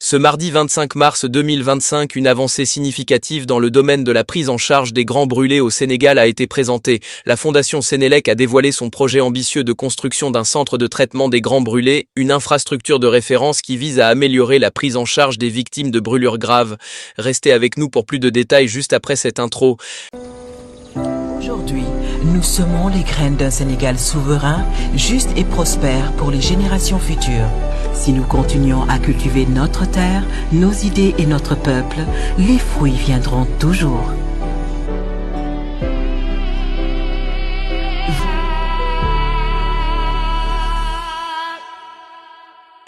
Ce mardi 25 mars 2025, une avancée significative dans le domaine de la prise en charge des grands brûlés au Sénégal a été présentée. La Fondation Sénélec a dévoilé son projet ambitieux de construction d'un centre de traitement des grands brûlés, une infrastructure de référence qui vise à améliorer la prise en charge des victimes de brûlures graves. Restez avec nous pour plus de détails juste après cette intro. Aujourd'hui, nous semons les graines d'un Sénégal souverain, juste et prospère pour les générations futures. Si nous continuons à cultiver notre terre, nos idées et notre peuple, les fruits viendront toujours.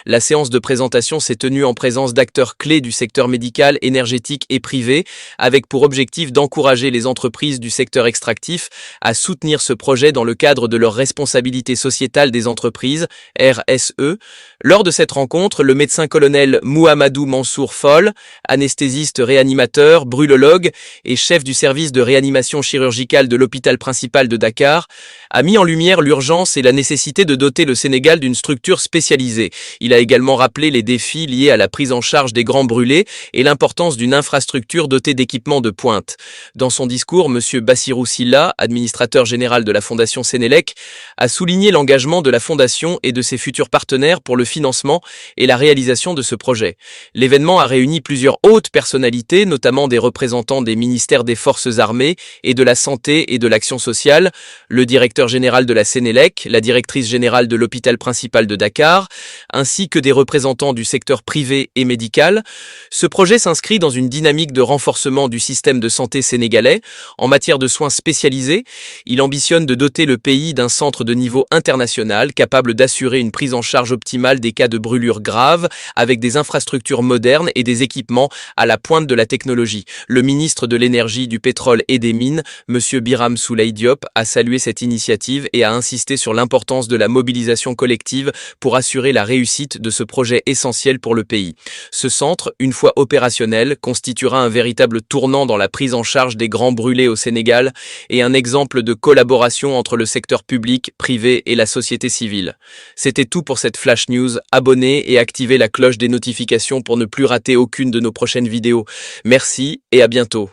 La séance de présentation s'est tenue en présence d'acteurs clés du secteur médical, énergétique et privé, avec pour objectif d'encourager les entreprises du secteur extractif à soutenir ce projet dans le cadre de leur responsabilité sociétale des entreprises, RSE. Lors de cette rencontre, le médecin-colonel Mouhamadou Mansour Fall, anesthésiste réanimateur, brûlologue et chef du service de réanimation chirurgicale de l'hôpital principal de Dakar, a mis en lumière l'urgence et la nécessité de doter le Sénégal d'une structure spécialisée. Il a également rappelé les défis liés à la prise en charge des grands brûlés et l'importance d'une infrastructure dotée d'équipements de pointe. Dans son discours, M. Bassirou Sylla, administrateur général de la Fondation Sénélec, a souligné l'engagement de la Fondation et de ses futurs partenaires pour le financement et la réalisation de ce projet. L'événement a réuni plusieurs hautes personnalités, notamment des représentants des ministères des Forces armées et de la Santé et de l'Action sociale, le directeur général de la Sénélec, la directrice générale de l'hôpital principal de Dakar, ainsi que des représentants du secteur privé et médical. Ce projet s'inscrit dans une dynamique de renforcement du système de santé sénégalais en matière de soins spécialisés. Il ambitionne de doter le pays d'un centre de niveau international capable d'assurer une prise en charge optimale des cas de brûlures graves avec des infrastructures modernes et des équipements à la pointe de la technologie. Le ministre de l'Énergie, du Pétrole et des Mines, M. Birame Souleye Diop, a salué cette initiative et a insisté sur l'importance de la mobilisation collective pour assurer la réussite de ce projet essentiel pour le pays. Ce centre, une fois opérationnel, constituera un véritable tournant dans la prise en charge des grands brûlés au Sénégal et un exemple de collaboration entre le secteur public, privé et la société civile. C'était tout pour cette Flash News. Abonnez et activez la cloche des notifications pour ne plus rater aucune de nos prochaines vidéos. Merci et à bientôt.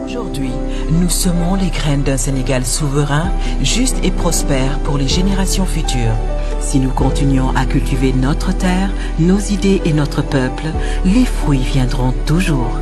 Aujourd'hui, nous semons les graines d'un Sénégal souverain, juste et prospère pour les générations futures. Si nous continuons à cultiver notre terre, nos idées et notre peuple, les fruits viendront toujours.